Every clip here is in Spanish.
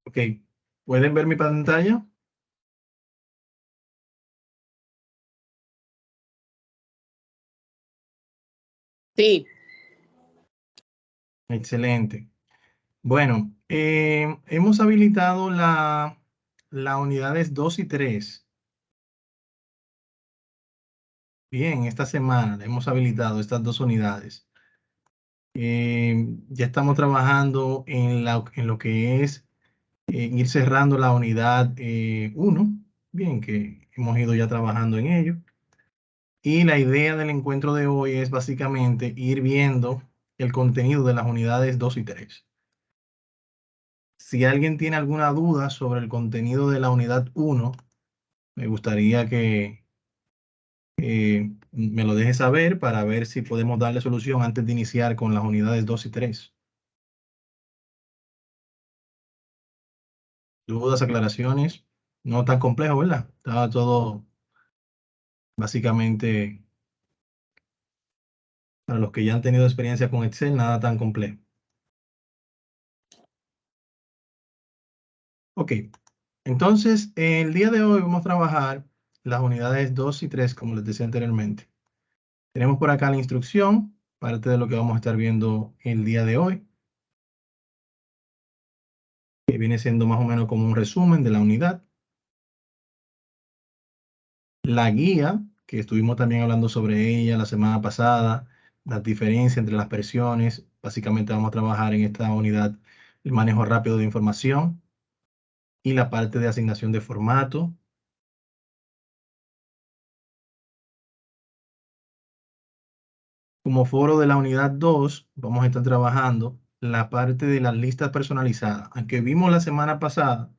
Ok, ¿pueden ver mi pantalla? Sí. Excelente. Bueno, hemos habilitado la unidades 2 y 3. Bien, esta semana hemos habilitado estas dos unidades. Ya estamos trabajando en lo que es ir cerrando la unidad 1. Bien, que hemos ido ya trabajando en ello. Y la idea del encuentro de hoy es básicamente ir viendo el contenido de las unidades 2 y 3. Si alguien tiene alguna duda sobre el contenido de la unidad 1, me gustaría que me lo deje saber para ver si podemos darle solución antes de iniciar con las unidades 2 y 3. Dudas, aclaraciones, no tan complejo, ¿verdad? Estaba todo básicamente, para los que ya han tenido experiencia con Excel, nada tan complejo. Ok, entonces el día de hoy vamos a trabajar las unidades 2 y 3, como les decía anteriormente. Tenemos por acá la instrucción, parte de lo que vamos a estar viendo el día de hoy, que viene siendo más o menos como un resumen de la unidad. La guía, que estuvimos también hablando sobre ella la semana pasada, las diferencias entre las versiones. Básicamente vamos a trabajar en esta unidad el manejo rápido de información y la parte de asignación de formato. Como foro de la unidad 2, vamos a estar trabajando la parte de las listas personalizadas. Aunque vimos la semana pasada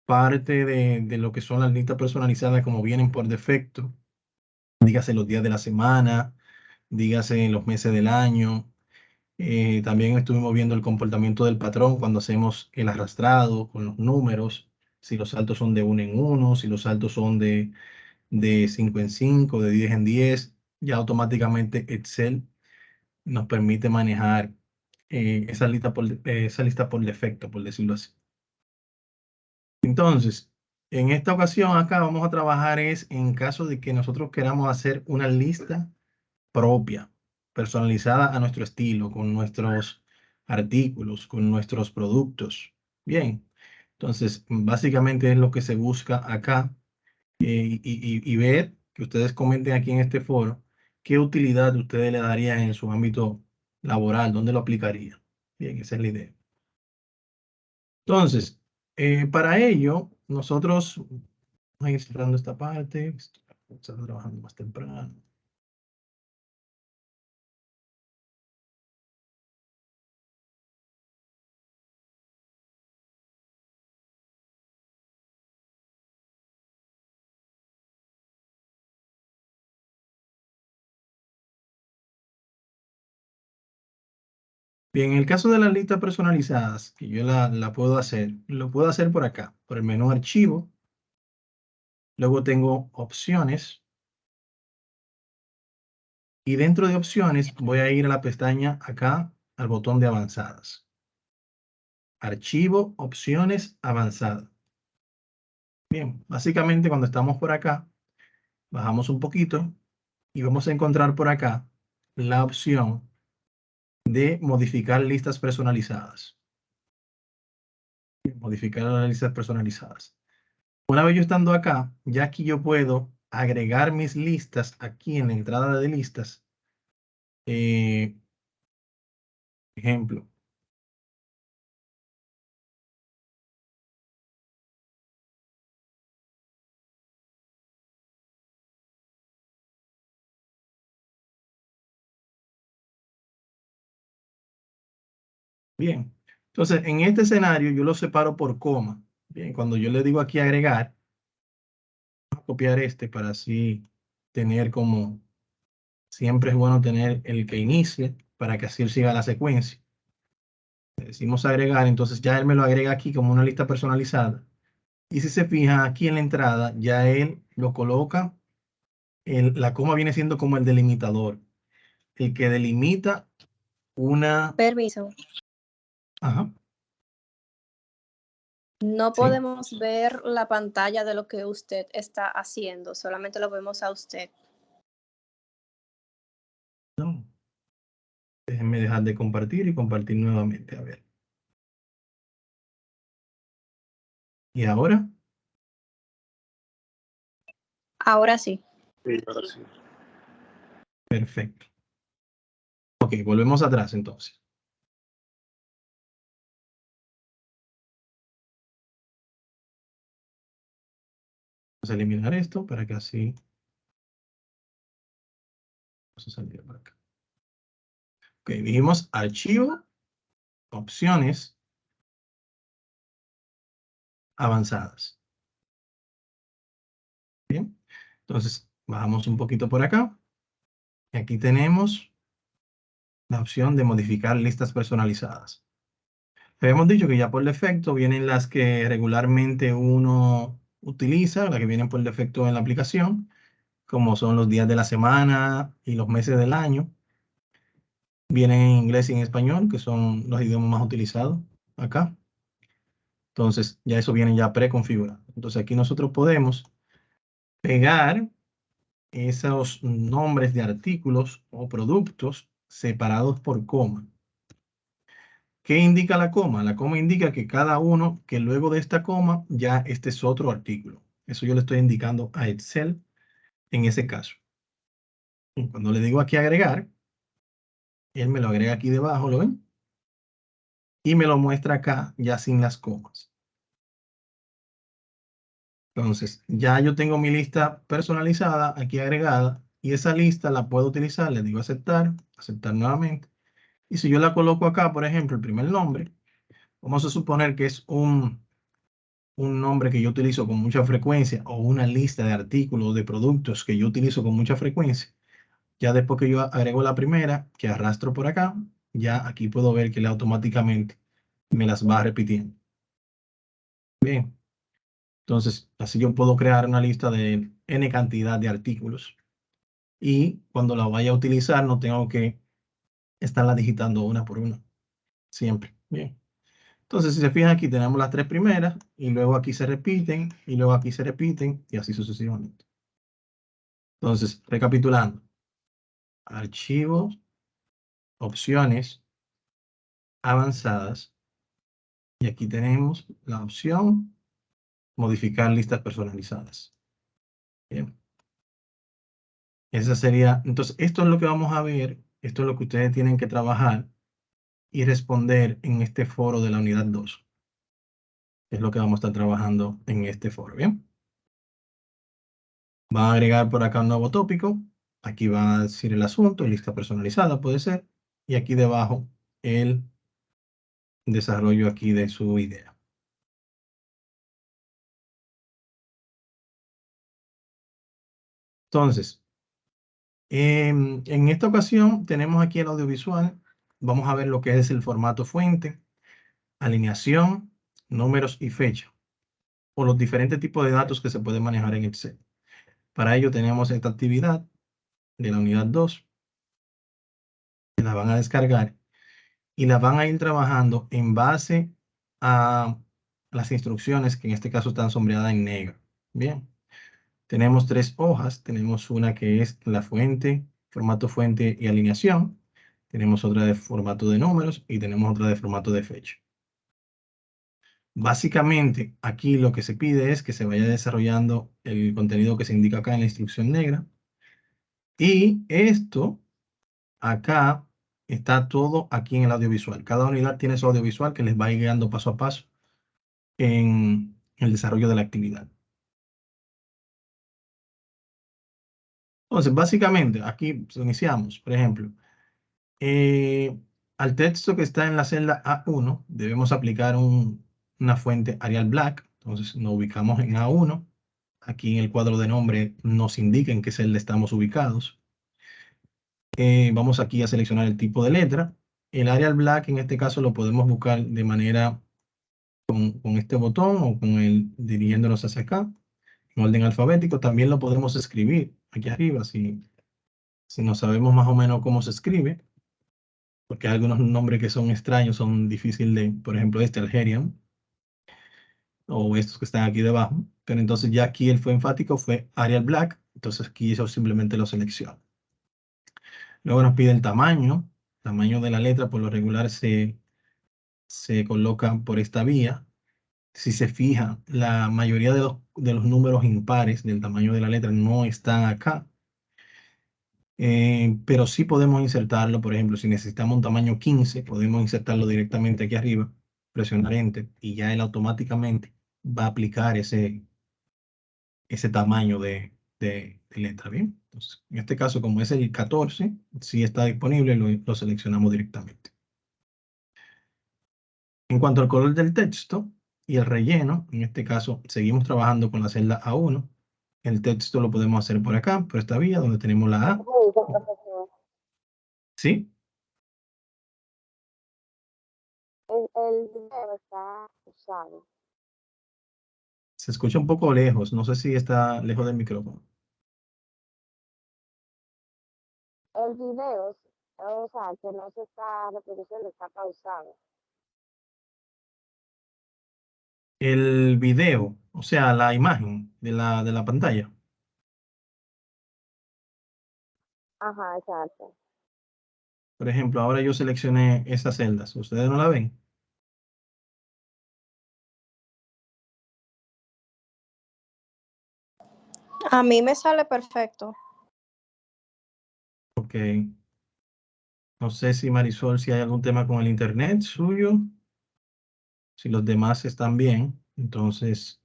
parte de lo que son las listas personalizadas como vienen por defecto, dígase los días de la semana, dígase los meses del año. También estuvimos viendo el comportamiento del patrón cuando hacemos el arrastrado con los números, si los saltos son de 1 en 1, si los saltos son de 5 en 5, de 10 en 10, ya automáticamente Excel nos permite manejar esa lista por defecto, por decirlo así. Entonces, en esta ocasión acá vamos a trabajar es en caso de que nosotros queramos hacer una lista propia, personalizada a nuestro estilo, con nuestros artículos, con nuestros productos. Bien, entonces básicamente es lo que se busca acá y ver que ustedes comenten aquí en este foro qué utilidad ustedes le darían en su ámbito laboral, dónde lo aplicarían. Bien, esa es la idea. Entonces, para ello, nosotros vamos a ir cerrando esta parte, estamos trabajando más temprano. Bien, en el caso de las listas personalizadas, que yo la puedo hacer, lo puedo hacer por acá, por el menú archivo. Luego tengo opciones. Y dentro de opciones voy a ir a la pestaña acá, al botón de avanzadas. Archivo, opciones, avanzadas. Bien, básicamente cuando estamos por acá, bajamos un poquito y vamos a encontrar por acá la opción de modificar listas personalizadas. Modificar las listas personalizadas. Una vez yo estando acá, ya aquí yo puedo agregar mis listas aquí en la entrada de listas. Ejemplo. Bien. Entonces, en este escenario yo lo separo por coma. Bien, cuando yo le digo aquí agregar, voy a copiar este para así tener como, siempre es bueno tener el que inicie para que así siga la secuencia. Le decimos agregar, entonces ya él me lo agrega aquí como una lista personalizada. Y si se fija aquí en la entrada, ya él lo coloca, la coma viene siendo como el delimitador, el que delimita una... Permiso. Ajá. No ¿Sí? podemos ver la pantalla de lo que usted está haciendo, solamente lo vemos a usted. No. Déjenme dejar de compartir y compartir nuevamente. A ver. ¿Y ahora? Ahora sí. Sí, ahora sí. Perfecto. Ok, volvemos atrás entonces. Vamos a eliminar esto para que así... Vamos a salir por acá. Ok, dijimos archivo, opciones, avanzadas. Bien, entonces bajamos un poquito por acá. Y aquí tenemos la opción de modificar listas personalizadas. Habíamos dicho que ya por defecto vienen las que regularmente uno utiliza, las que vienen por defecto en la aplicación, como son los días de la semana y los meses del año. Vienen en inglés y en español, que son los idiomas más utilizados acá. Entonces, ya eso viene ya preconfigurado. Entonces, aquí nosotros podemos pegar esos nombres de artículos o productos separados por coma. ¿Qué indica la coma? La coma indica que cada uno, que luego de esta coma, ya este es otro artículo. Eso yo le estoy indicando a Excel en ese caso. Y cuando le digo aquí agregar, él me lo agrega aquí debajo, ¿lo ven? Y me lo muestra acá ya sin las comas. Entonces, ya yo tengo mi lista personalizada aquí agregada y esa lista la puedo utilizar. Le digo aceptar, aceptar nuevamente. Y si yo la coloco acá, por ejemplo, el primer nombre, vamos a suponer que es un nombre que yo utilizo con mucha frecuencia o una lista de artículos, de productos que yo utilizo con mucha frecuencia. Ya después que yo agrego la primera, que arrastro por acá, ya aquí puedo ver que él automáticamente me las va repitiendo. Bien, entonces así yo puedo crear una lista de N cantidad de artículos y cuando la vaya a utilizar no tengo que estarla digitando una por una, siempre. Bien. Entonces, si se fijan aquí tenemos las tres primeras y luego aquí se repiten y luego aquí se repiten y así sucesivamente. Entonces, recapitulando, archivos, opciones avanzadas y aquí tenemos la opción modificar listas personalizadas. Bien. Esa sería, entonces, esto es lo que vamos a ver, esto es lo que ustedes tienen que trabajar y responder en este foro de la unidad 2. Es lo que vamos a estar trabajando en este foro, ¿bien? Van a agregar por acá un nuevo tópico. Aquí va a decir el asunto, lista personalizada puede ser. Y aquí debajo el desarrollo aquí de su idea. Entonces, en esta ocasión tenemos aquí el audiovisual. Vamos a ver lo que es el formato fuente, alineación, números y fecha, o los diferentes tipos de datos que se pueden manejar en Excel. Para ello tenemos esta actividad de la unidad 2, que la van a descargar y la van a ir trabajando en base a las instrucciones que en este caso están sombreadas en negro. Bien, tenemos tres hojas. Tenemos una que es la fuente, formato fuente y alineación. Tenemos otra de formato de números y tenemos otra de formato de fecha. Básicamente, aquí lo que se pide es que se vaya desarrollando el contenido que se indica acá en la instrucción negra. Y esto acá está todo aquí en el audiovisual. Cada unidad tiene su audiovisual que les va a ir guiando paso a paso en el desarrollo de la actividad. Entonces, básicamente, aquí pues, iniciamos, por ejemplo, al texto que está en la celda A1, debemos aplicar una fuente Arial Black. Entonces, nos ubicamos en A1. Aquí en el cuadro de nombre nos indica en qué celda estamos ubicados. Vamos aquí a seleccionar el tipo de letra. El Arial Black, en este caso, lo podemos buscar de manera con este botón o con el dirigiéndonos hacia acá, en orden alfabético. También lo podemos escribir aquí arriba, si no sabemos más o menos cómo se escribe, porque hay algunos nombres que son extraños, son difíciles de, por ejemplo, este Algerian. o estos que están aquí debajo, pero entonces ya aquí el fue enfático fue Arial Black, entonces aquí eso simplemente lo selecciono. Luego nos pide el tamaño de la letra, por lo regular se coloca por esta vía. Si se fija, la mayoría de los números impares del tamaño de la letra no están acá. Pero sí podemos insertarlo, por ejemplo, si necesitamos un tamaño 15, podemos insertarlo directamente aquí arriba, presionar Enter y ya él automáticamente va a aplicar ese tamaño de letra, ¿bien? Entonces, en este caso, como es el 14, sí está disponible, lo seleccionamos directamente. En cuanto al color del texto y el relleno, en este caso, seguimos trabajando con la celda A1. El texto lo podemos hacer por acá, por esta vía, donde tenemos la A. Sí, profesor. ¿Sí? El video está usado. Se escucha un poco lejos, no sé si está lejos del micrófono. El video, o sea, que no se está reproduciendo, está pausado. El video, o sea, la imagen de la pantalla. Ajá, exacto. Por ejemplo, ahora yo seleccioné esas celdas. ¿Ustedes no la ven? A mí me sale perfecto. Ok. No sé si Marisol, si hay algún tema con el internet suyo. Si los demás están bien, entonces...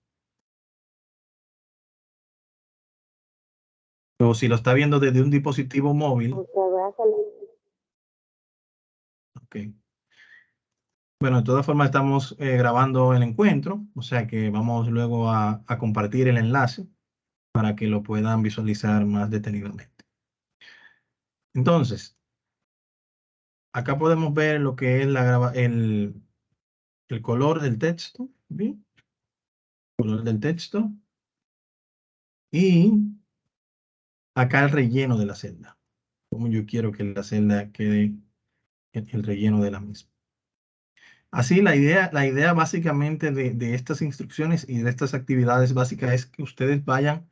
O si lo está viendo desde un dispositivo móvil. Aunque voy a salir. Ok. Bueno, de todas formas estamos grabando el encuentro, o sea que vamos luego a compartir el enlace para que lo puedan visualizar más detenidamente. Entonces, acá podemos ver lo que es el color del texto, ¿bien? El color del texto. Y acá el relleno de la celda. Como yo quiero que la celda quede el relleno de la misma. Así, la idea básicamente de estas instrucciones y de estas actividades básicas es que ustedes vayan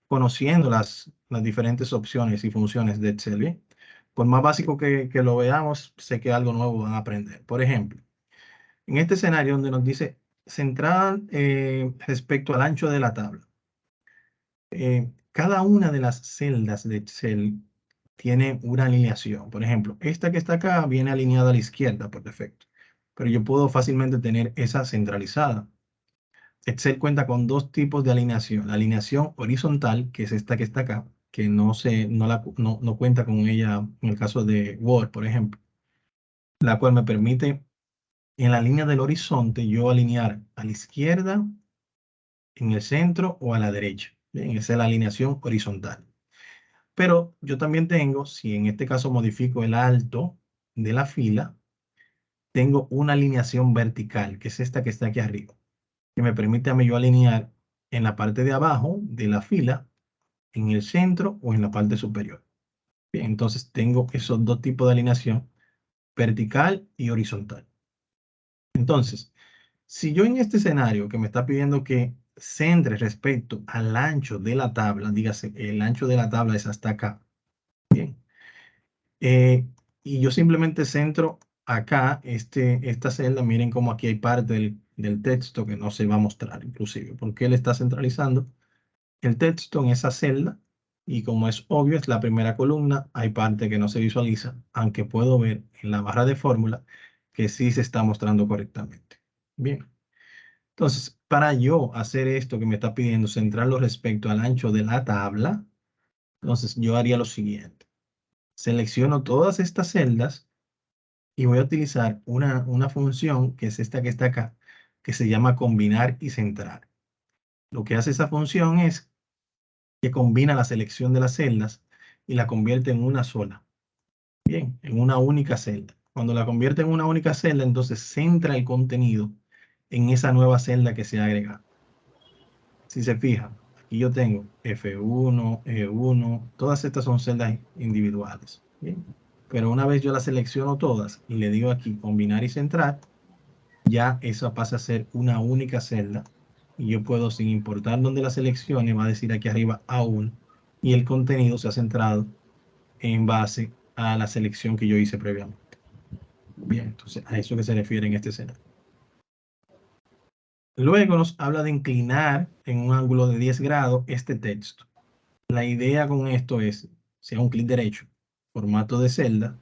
conociendo las diferentes opciones y funciones de Excel, ¿bien? Por más básico que lo veamos, sé que algo nuevo van a aprender. Por ejemplo, en este escenario donde nos dice central respecto al ancho de la tabla. Cada una de las celdas de Excel tiene una alineación. Por ejemplo, esta que está acá viene alineada a la izquierda por defecto, pero yo puedo fácilmente tener esa centralizada. Excel cuenta con dos tipos de alineación. La alineación horizontal, que es esta que está acá, que no cuenta con ella en el caso de Word, por ejemplo, la cual me permite en la línea del horizonte yo alinear a la izquierda, en el centro o a la derecha. Bien, esa es la alineación horizontal. Pero yo también tengo, si en este caso modifico el alto de la fila, tengo una alineación vertical, que es esta que está aquí arriba, que me permite a mí yo alinear en la parte de abajo de la fila, en el centro o en la parte superior. Bien, entonces tengo esos dos tipos de alineación, vertical y horizontal. Entonces, si yo en este escenario que me está pidiendo que centre respecto al ancho de la tabla, dígase, el ancho de la tabla es hasta acá. Bien. Y yo simplemente centro acá esta celda. Miren cómo aquí hay parte del texto que no se va a mostrar, inclusive, porque él está centralizando el texto en esa celda. Y como es obvio, es la primera columna, hay parte que no se visualiza, aunque puedo ver en la barra de fórmula que sí se está mostrando correctamente. Bien. Entonces, para yo hacer esto que me está pidiendo, centrarlo respecto al ancho de la tabla, entonces yo haría lo siguiente. Selecciono todas estas celdas y voy a utilizar una función que es esta que está acá, que se llama combinar y centrar. Lo que hace esa función es que combina la selección de las celdas y la convierte en una sola. Bien, en una única celda. Cuando la convierte en una única celda, entonces centra el contenido en esa nueva celda que se ha agregado. Si se fijan, aquí yo tengo F1, E1, todas estas son celdas individuales. Bien. Pero una vez yo las selecciono todas y le digo aquí combinar y centrar, ya esa pasa a ser una única celda y yo puedo, sin importar dónde la seleccione, va a decir aquí arriba aún, y el contenido se ha centrado en base a la selección que yo hice previamente. Bien, entonces a eso que se refiere en este escenario. Luego nos habla de inclinar en un ángulo de 10 grados este texto. La idea con esto es, sea un clic derecho, formato de celda,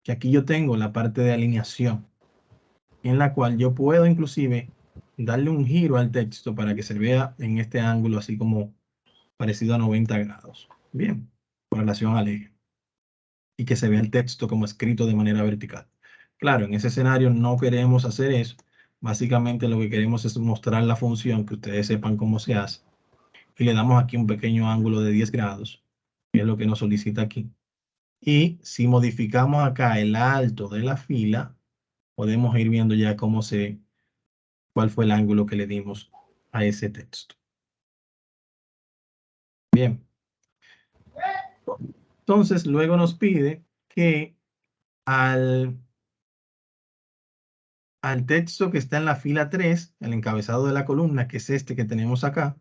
que aquí yo tengo la parte de alineación, en la cual yo puedo inclusive darle un giro al texto para que se vea en este ángulo así como parecido a 90 grados. Bien, con relación al eje. Y que se vea el texto como escrito de manera vertical. Claro, en ese escenario no queremos hacer eso. Básicamente lo que queremos es mostrar la función, que ustedes sepan cómo se hace. Y le damos aquí un pequeño ángulo de 10 grados, que es lo que nos solicita aquí. Y si modificamos acá el alto de la fila, podemos ir viendo ya cuál fue el ángulo que le dimos a ese texto. Bien. Entonces, luego nos pide que al texto que está en la fila 3, el encabezado de la columna, que es este que tenemos acá,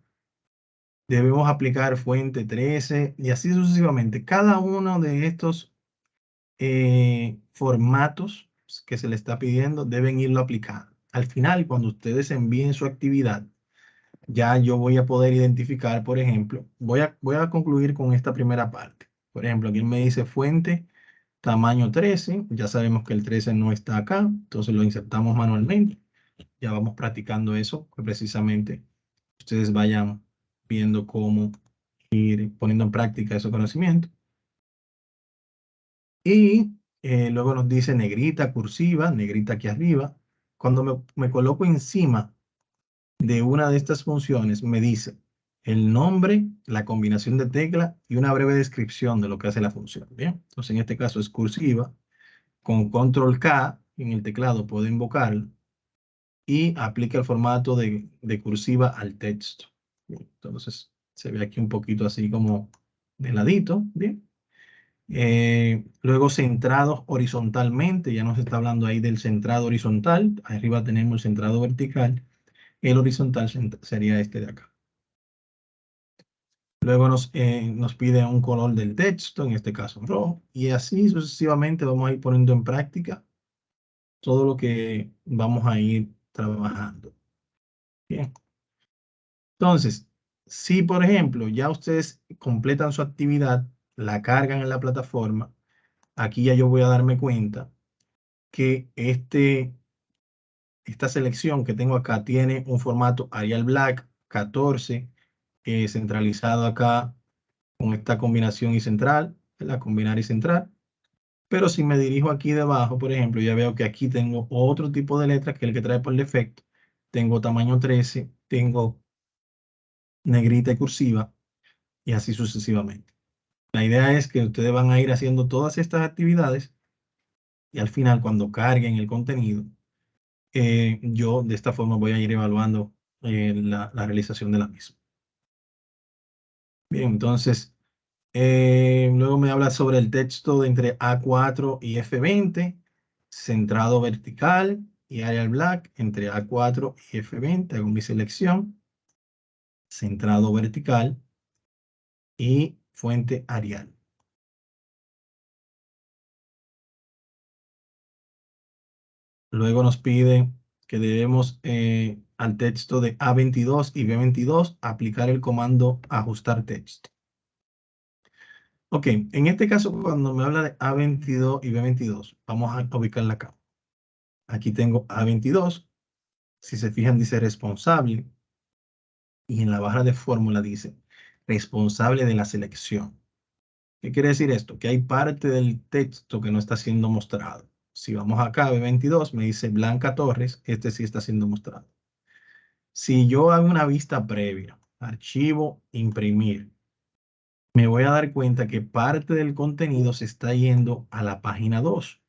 debemos aplicar fuente 13 y así sucesivamente. Cada uno de estos formatos que se le está pidiendo deben irlo aplicando. Al final, cuando ustedes envíen su actividad, ya yo voy a poder identificar, por ejemplo, voy a concluir con esta primera parte. Por ejemplo, aquí me dice fuente tamaño 13, ya sabemos que el 13 no está acá, entonces lo insertamos manualmente. Ya vamos practicando eso, que precisamente ustedes vayan viendo cómo ir poniendo en práctica esos conocimientos. Y luego nos dice negrita, cursiva, negrita aquí arriba. Cuando me coloco encima de una de estas funciones, me dice el nombre, la combinación de tecla y una breve descripción de lo que hace la función. Bien, entonces en este caso es cursiva. Con control K en el teclado puedo invocarlo y aplica el formato de cursiva al texto. Bien, entonces se ve aquí un poquito así como de ladito. Bien. Luego centrados horizontalmente, ya nos está hablando ahí del centrado horizontal. Arriba tenemos el centrado vertical. El horizontal sería este de acá. Luego nos pide un color del texto, en este caso rojo, y así sucesivamente vamos a ir poniendo en práctica todo lo que vamos a ir trabajando. Bien. Entonces, si por ejemplo ya ustedes completan su actividad, la cargan en la plataforma, aquí ya yo voy a darme cuenta que esta selección que tengo acá tiene un formato Arial Black 14, centralizado acá con esta combinación y central, la combinar y central. Pero si me dirijo aquí debajo, por ejemplo, ya veo que aquí tengo otro tipo de letra que es el que trae por defecto. Tengo tamaño 13, tengo negrita y cursiva y así sucesivamente. La idea es que ustedes van a ir haciendo todas estas actividades y al final cuando carguen el contenido, yo de esta forma voy a ir evaluando la realización de la misma. Bien, entonces, luego me habla sobre el texto de entre A4 y F20, centrado vertical y Arial Black entre A4 y F20. Hago mi selección, centrado vertical y fuente Arial. Luego nos pide que debemos al texto de A22 y B22 aplicar el comando ajustar texto. Ok, en este caso cuando me habla de A22 y B22, vamos a ubicarla acá. Aquí tengo A22, si se fijan dice responsable y en la barra de fórmula dice responsable de la selección. ¿Qué quiere decir esto? Que hay parte del texto que no está siendo mostrado. Si vamos acá a B22, me dice Blanca Torres, este sí está siendo mostrado. Si yo hago una vista previa, archivo, imprimir, me voy a dar cuenta que parte del contenido se está yendo a la página 2.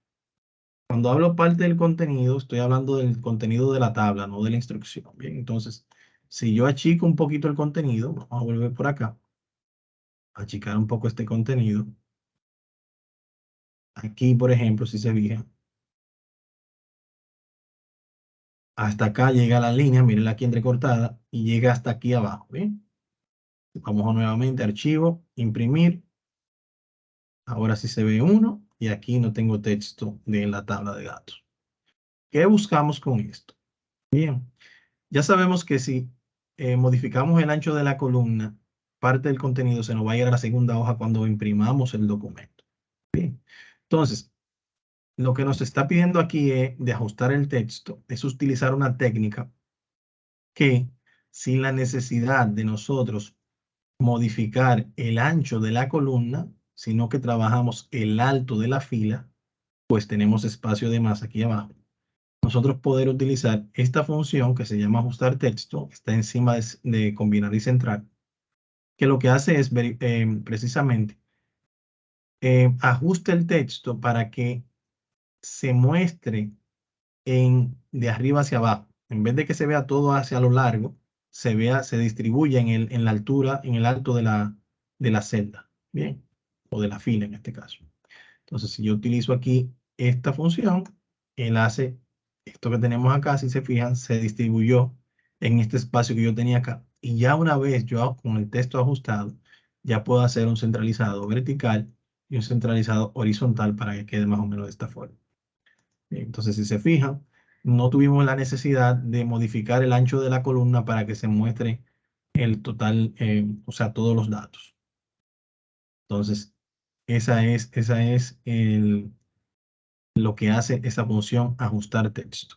Cuando hablo parte del contenido, estoy hablando del contenido de la tabla, no de la instrucción. Bien, entonces, si yo achico un poquito el contenido, vamos a volver por acá, achicar un poco este contenido. Aquí, por ejemplo, si se fija, Hasta acá llega la línea, mírenla aquí entrecortada, y llega hasta aquí abajo, ¿bien? Vamos nuevamente a archivo, imprimir. Ahora sí se ve uno y aquí no tengo texto de la tabla de datos. ¿Qué buscamos con esto? Bien, ya sabemos que si modificamos el ancho de la columna, parte del contenido se nos va a ir a la segunda hoja cuando imprimamos el documento. Bien, entonces, lo que nos está pidiendo aquí de ajustar el texto es utilizar una técnica que, sin la necesidad de nosotros modificar el ancho de la columna, sino que trabajamos el alto de la fila, pues tenemos espacio de más aquí abajo. Nosotros poder utilizar esta función que se llama ajustar texto, está encima de combinar y centrar, que lo que hace es precisamente ajusta el texto para que se muestre de arriba hacia abajo. En vez de que se vea todo hacia lo largo, se distribuye en la altura, en el alto de la celda, ¿bien? O de la fila en este caso. Entonces, si yo utilizo aquí esta función, él hace esto que tenemos acá, si se fijan, se distribuyó en este espacio que yo tenía acá. Y ya una vez yo con el texto ajustado, ya puedo hacer un centralizado vertical y un centralizado horizontal para que quede más o menos de esta forma. Bien, entonces, si se fijan, no tuvimos la necesidad de modificar el ancho de la columna para que se muestre el total, o sea, todos los datos. Entonces, esa es lo que hace esa función ajustar texto.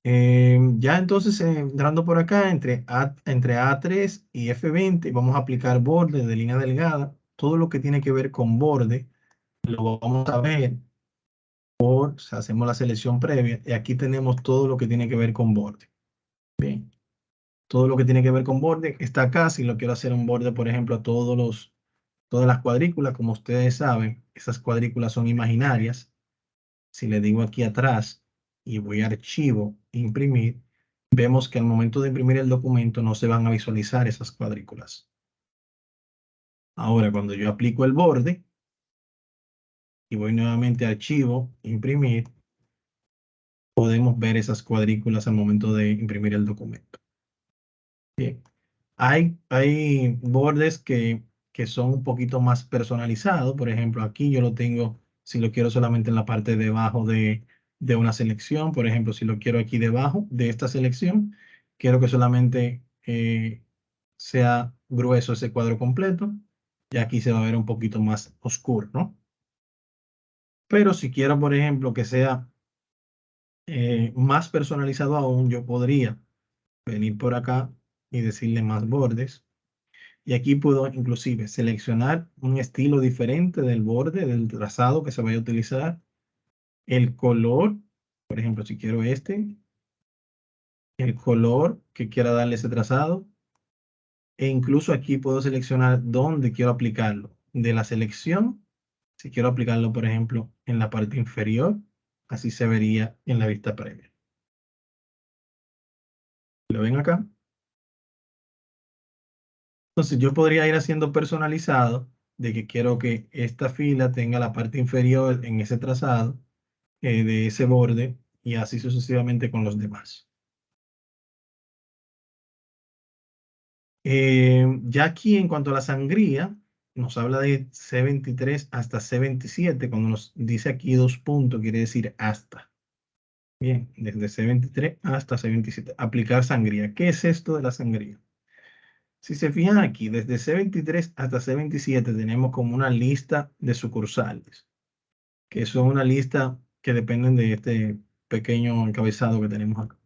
Ya entonces, entrando por acá, entre A3 y F20, vamos a aplicar borde de línea delgada. Todo lo que tiene que ver con borde, lo vamos a ver o sea, hacemos la selección previa y aquí tenemos todo lo que tiene que ver con borde. Bien, todo lo que tiene que ver con borde está acá. Si lo quiero hacer un borde, por ejemplo, a todas las cuadrículas, como ustedes saben, esas cuadrículas son imaginarias. Si le digo aquí atrás y voy a archivo, imprimir, vemos que al momento de imprimir el documento no se van a visualizar esas cuadrículas. Ahora, cuando yo aplico el borde y voy nuevamente a archivo, imprimir, podemos ver esas cuadrículas al momento de imprimir el documento. Bien. Hay bordes que son un poquito más personalizados. Por ejemplo, aquí yo lo tengo, si lo quiero solamente en la parte de abajo de una selección. Por ejemplo, si lo quiero aquí debajo de esta selección, quiero que solamente sea grueso ese cuadro completo. Y aquí se va a ver un poquito más oscuro, ¿no? Pero si quiero, por ejemplo, que sea más personalizado aún, yo podría venir por acá y decirle más bordes. Y aquí puedo inclusive seleccionar un estilo diferente del borde, del trazado que se vaya a utilizar, el color, por ejemplo, si quiero el color que quiera darle ese trazado, e incluso aquí puedo seleccionar dónde quiero aplicarlo. De la selección, si quiero aplicarlo, por ejemplo, en la parte inferior, así se vería en la vista previa. ¿Lo ven acá? Entonces yo podría ir haciendo personalizado de que quiero que esta fila tenga la parte inferior en ese trazado de ese borde y así sucesivamente con los demás. Ya aquí en cuanto a la sangría, nos habla de C23 hasta C27. Cuando nos dice aquí 2 puntos, quiere decir hasta. Bien, desde C23 hasta C27. Aplicar sangría. ¿Qué es esto de la sangría? Si se fijan aquí, desde C23 hasta C27 tenemos como una lista de sucursales, que son una lista que dependen de este pequeño encabezado que tenemos acá.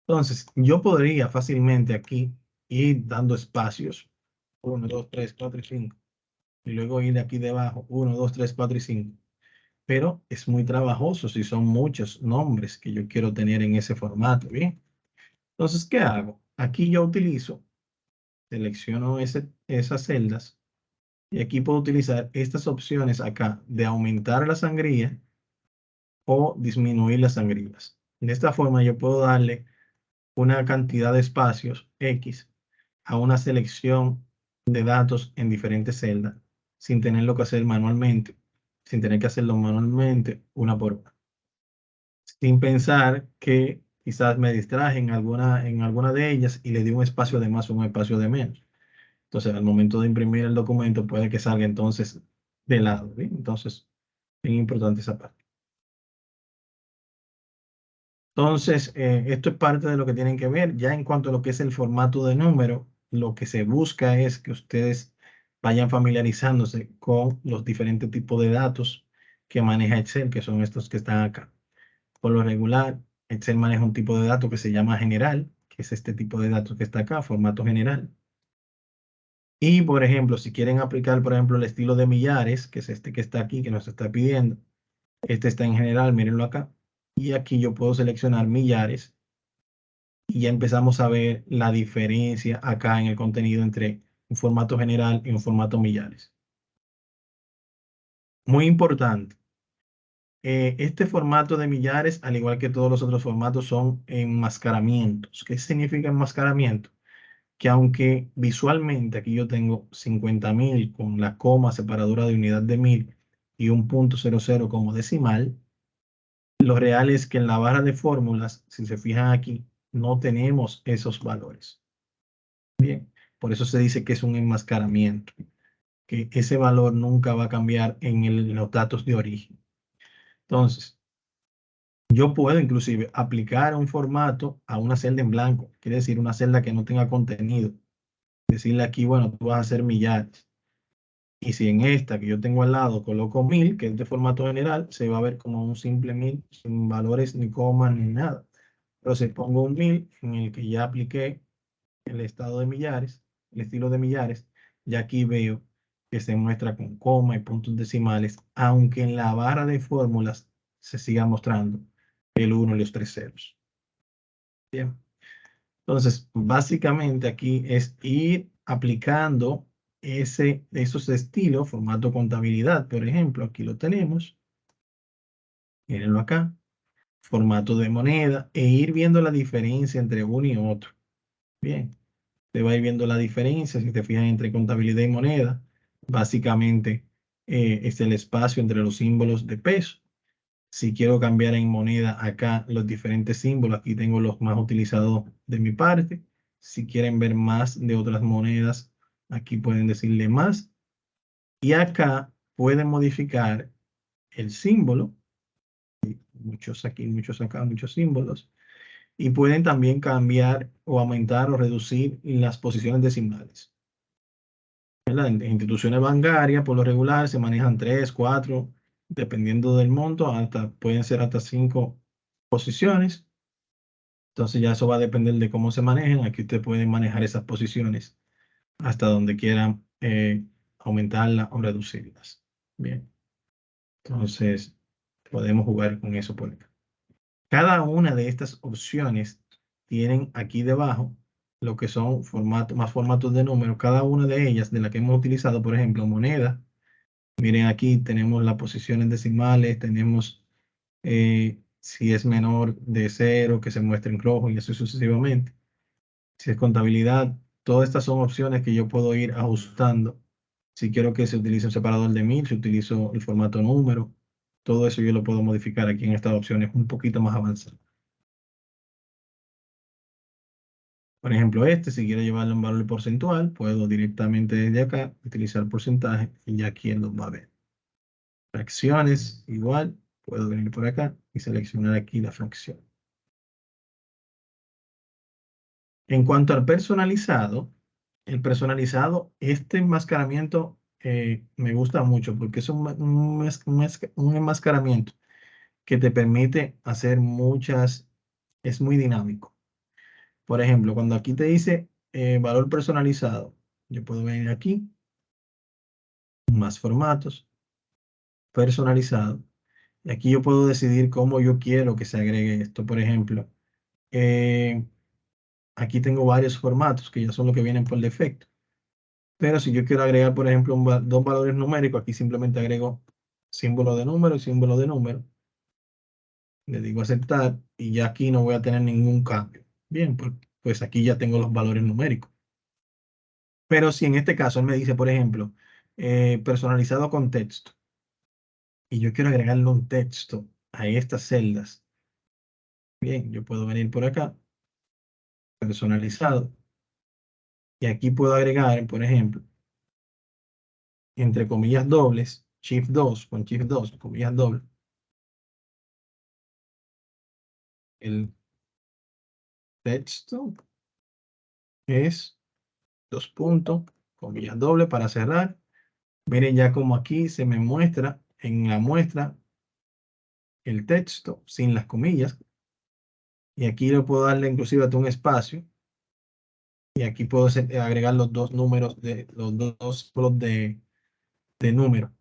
Entonces, yo podría fácilmente aquí ir dando espacios, 1, 2, 3, 4 y 5, y luego ir de aquí debajo, 1, 2, 3, 4 y 5. Pero es muy trabajoso si son muchos nombres que yo quiero tener en ese formato, ¿bien? Entonces, ¿qué hago? Aquí yo selecciono esas celdas, y aquí puedo utilizar estas opciones acá de aumentar la sangría o disminuir las sangrías. De esta forma yo puedo darle una cantidad de espacios X a una selección de datos en diferentes celdas sin tenerlo que hacer manualmente, sin tener que hacerlo manualmente una por una. sin pensar que quizás me distraje en alguna de ellas y le di un espacio de más o un espacio de menos. Entonces, al momento de imprimir el documento, puede que salga entonces de lado, ¿bien? Entonces, es importante esa parte. Entonces, esto es parte de lo que tienen que ver. Ya en cuanto a lo que es el formato de número, lo que se busca es que ustedes vayan familiarizándose con los diferentes tipos de datos que maneja Excel, que son estos que están acá. Por lo regular, Excel maneja un tipo de datos que se llama general, que es este tipo de datos que está acá, formato general. Y, por ejemplo, si quieren aplicar, por ejemplo, el estilo de millares, que es este que está aquí, que nos está pidiendo, este está en general, mírenlo acá. Y aquí yo puedo seleccionar millares y ya empezamos a ver la diferencia acá en el contenido entre un formato general y un formato millares. Muy importante. Este formato de millares, al igual que todos los otros formatos, son enmascaramientos. ¿Qué significa enmascaramiento? Que aunque visualmente aquí yo tengo 50.000 con la coma separadora de unidad de 1000 y un punto 00 como decimal, lo real es que en la barra de fórmulas, si se fijan aquí, no tenemos esos valores. Bien, por eso se dice que es un enmascaramiento, que ese valor nunca va a cambiar en los datos de origen. Entonces, yo puedo inclusive aplicar un formato a una celda en blanco, quiere decir una celda que no tenga contenido. Decirle aquí, bueno, tú vas a hacer millares. Y si en esta que yo tengo al lado coloco 1000, que es de formato general, se va a ver como un simple 1000 sin valores ni comas ni nada. Pero si pongo un 1000 en el que ya apliqué el estado de millares, el estilo de millares, ya aquí veo que se muestra con coma y puntos decimales, aunque en la barra de fórmulas se siga mostrando el 1 y los 3 ceros. Bien. Entonces, básicamente aquí es ir aplicando esos estilos, formato contabilidad, por ejemplo, aquí lo tenemos, mírenlo acá, formato de moneda, e ir viendo la diferencia entre uno y otro. Bien, te va a ir viendo la diferencia, si te fijas entre contabilidad y moneda, básicamente es el espacio entre los símbolos de peso. Si quiero cambiar en moneda acá los diferentes símbolos, aquí tengo los más utilizados de mi parte. Si quieren ver más de otras monedas, aquí pueden decirle más. Y acá pueden modificar el símbolo. Muchos aquí, muchos acá, muchos símbolos. Y pueden también cambiar o aumentar o reducir las posiciones decimales. En instituciones bancarias, por lo regular, se manejan 3, 4, dependiendo del monto, pueden ser hasta 5 posiciones. Entonces ya eso va a depender de cómo se manejen. Aquí ustedes pueden manejar esas posiciones hasta donde quieran aumentarlas o reducirlas. Bien, entonces podemos jugar con eso por acá. Cada una de estas opciones tienen aquí debajo lo que son más formatos de números. Cada una de ellas, de las que hemos utilizado, por ejemplo, moneda. Miren aquí tenemos las posiciones decimales, tenemos si es menor de 0, que se muestra en rojo y así sucesivamente. Si es contabilidad, todas estas son opciones que yo puedo ir ajustando. Si quiero que se utilice un separador de 1000, si utilizo el formato número, todo eso yo lo puedo modificar aquí en estas opciones un poquito más avanzadas. Por ejemplo, si quiero llevarle un valor porcentual, puedo directamente desde acá utilizar porcentaje y ya aquí él lo va a ver. Fracciones, igual, puedo venir por acá y seleccionar aquí la fracción. En cuanto al personalizado, el personalizado, este enmascaramiento me gusta mucho porque es un enmascaramiento que te permite hacer es muy dinámico. Por ejemplo, cuando aquí te dice valor personalizado, yo puedo venir aquí, más formatos, personalizado, y aquí yo puedo decidir cómo yo quiero que se agregue esto. Por ejemplo, eh, aquí tengo varios formatos que ya son los que vienen por defecto. Pero si yo quiero agregar, por ejemplo, dos valores numéricos, aquí simplemente agrego símbolo de número y símbolo de número. Le digo aceptar y ya aquí no voy a tener ningún cambio. Bien, pues aquí ya tengo los valores numéricos. Pero si en este caso él me dice, por ejemplo, personalizado con texto, y yo quiero agregarle un texto a estas celdas, Bien, yo puedo venir por acá, personalizado, y aquí puedo agregar, por ejemplo, entre comillas dobles, Shift 2, con Shift 2, comillas dobles, el texto es 2 puntos, comillas dobles para cerrar. Miren ya como aquí se me muestra en la muestra el texto sin las comillas. Y aquí le puedo darle inclusive hasta un espacio. Y aquí puedo agregar los dos números de los dos símbolos de número.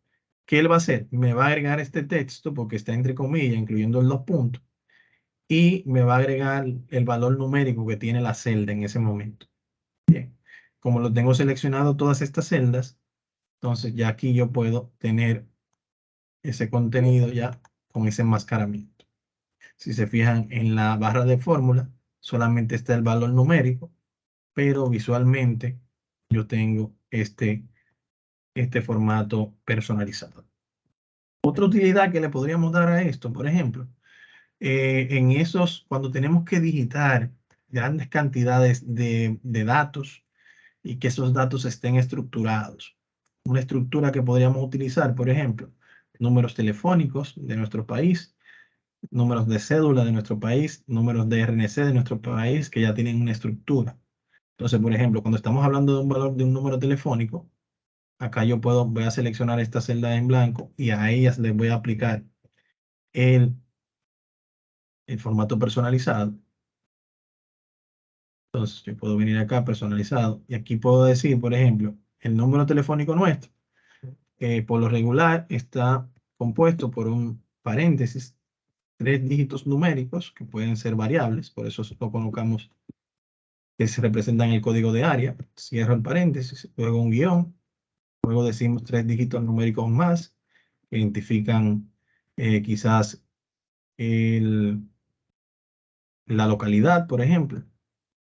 ¿Qué él va a hacer? Me va a agregar este texto porque está entre comillas, incluyendo los puntos. Y me va a agregar el valor numérico que tiene la celda en ese momento. Bien. Como lo tengo seleccionado todas estas celdas, entonces ya aquí yo puedo tener ese contenido ya con ese enmascaramiento. Si se fijan en la barra de fórmula, solamente está el valor numérico, pero visualmente yo tengo este formato personalizado. Otra utilidad que le podríamos dar a esto, por ejemplo, cuando tenemos que digitar grandes cantidades de datos y que esos datos estén estructurados. Una estructura que podríamos utilizar, por ejemplo, números telefónicos de nuestro país, números de cédula de nuestro país, números de RNC de nuestro país que ya tienen una estructura. Entonces, por ejemplo, cuando estamos hablando de un valor de un número telefónico, acá voy a seleccionar esta celda en blanco y a ellas les voy a aplicar el, el formato personalizado. Entonces, yo puedo venir acá personalizado y aquí puedo decir, por ejemplo, el número telefónico nuestro, que por lo regular está compuesto por un paréntesis, 3 dígitos numéricos que pueden ser variables, por eso lo colocamos que se representan el código de área, cierro el paréntesis, luego un guión, luego decimos 3 dígitos numéricos más, que identifican quizás la localidad, por ejemplo,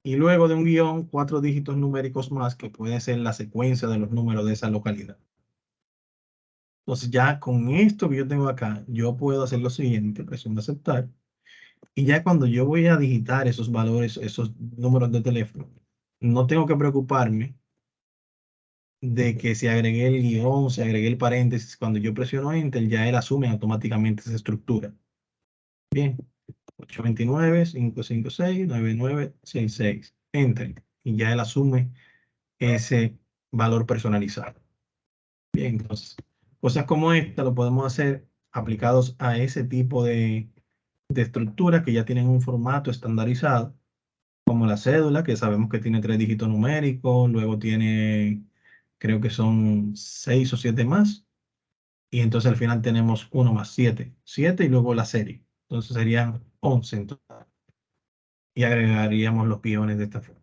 y luego de un guión, 4 dígitos numéricos más, que puede ser la secuencia de los números de esa localidad. Entonces ya con esto que yo tengo acá, yo puedo hacer lo siguiente, presiono aceptar, y ya cuando yo voy a digitar esos valores, esos números de teléfono, no tengo que preocuparme de que si agregué el guión, si agregué el paréntesis, cuando yo presiono Enter, ya él asume automáticamente esa estructura. Bien, 829-556-9966. Enter. Y ya él asume ese valor personalizado. Bien, entonces, cosas como esta lo podemos hacer aplicados a ese tipo de estructuras que ya tienen un formato estandarizado, como la cédula, que sabemos que tiene 3 dígitos numéricos, luego tiene, creo que son 6 o 7 más, y entonces al final tenemos 1 más 7, 7 y luego la serie. Entonces serían 11 en total. Y agregaríamos los guiones de esta forma.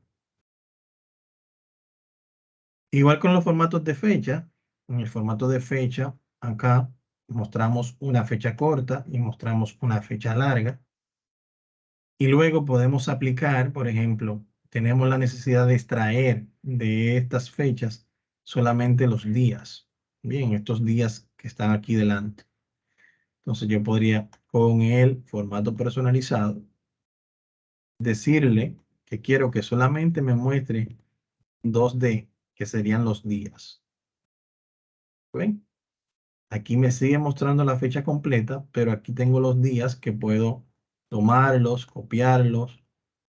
Igual con los formatos de fecha, en el formato de fecha, acá mostramos una fecha corta y mostramos una fecha larga. Y luego podemos aplicar, por ejemplo, tenemos la necesidad de extraer de estas fechas solamente los días. Bien, estos días que están aquí delante. Entonces yo podría, con el formato personalizado, decirle que quiero que solamente me muestre 2D, que serían los días. ¿Ven? Aquí me sigue mostrando la fecha completa, pero aquí tengo los días que puedo tomarlos, copiarlos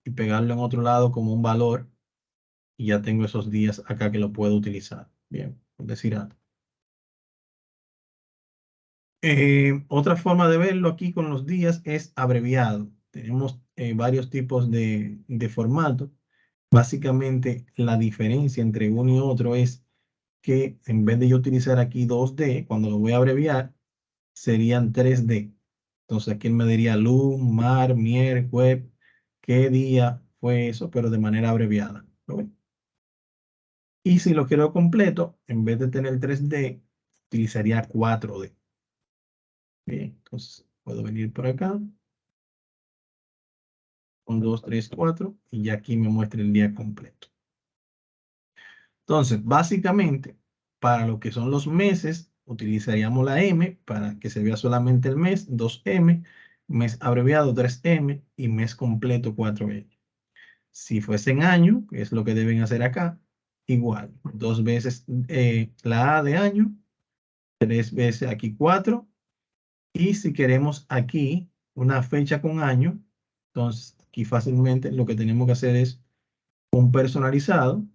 y pegarlo en otro lado como un valor. Y ya tengo esos días acá que lo puedo utilizar. Bien, por decir algo. Otra forma de verlo aquí con los días es abreviado. Tenemos varios tipos de formato. Básicamente, la diferencia entre uno y otro es que en vez de yo utilizar aquí 2D, cuando lo voy a abreviar, serían 3D. Entonces aquí él me diría lun, mar, mier, web, qué día fue eso, pero de manera abreviada. ¿Lo ven? Y si lo quiero completo, en vez de tener 3D, utilizaría 4D. Bien, entonces puedo venir por acá. 1, 2, 3, 4. Y ya aquí me muestra el día completo. Entonces, básicamente, para lo que son los meses, utilizaríamos la M para que se vea solamente el mes, 2M. mes abreviado 3M y mes completo 4L. Si fuese en año, que es lo que deben hacer acá, igual, 2 veces la A de año, 3 veces aquí 4, y si queremos aquí una fecha con año, entonces aquí fácilmente lo que tenemos que hacer es un personalizado,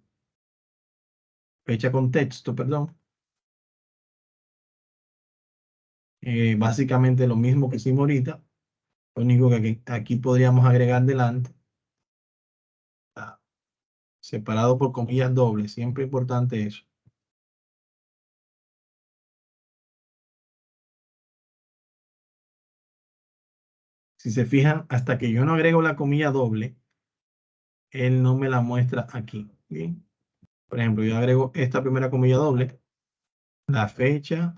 fecha con texto, perdón. Básicamente lo mismo que hicimos ahorita, lo único que aquí podríamos agregar delante, separado por comillas dobles, siempre importante eso. Si se fijan, hasta que yo no agrego la comilla doble, él no me la muestra aquí. ¿Bien? Por ejemplo, yo agrego esta primera comilla doble, la fecha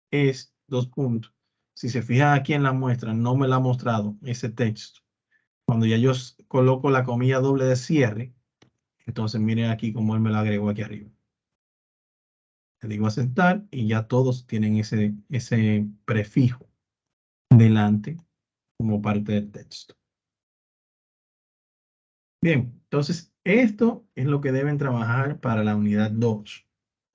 es 2 puntos. Si se fijan aquí en la muestra, no me la ha mostrado ese texto. Cuando ya yo coloco la comilla doble de cierre, entonces miren aquí cómo él me la agregó aquí arriba. Le digo aceptar y ya todos tienen ese prefijo delante como parte del texto. Bien, entonces esto es lo que deben trabajar para la unidad 2.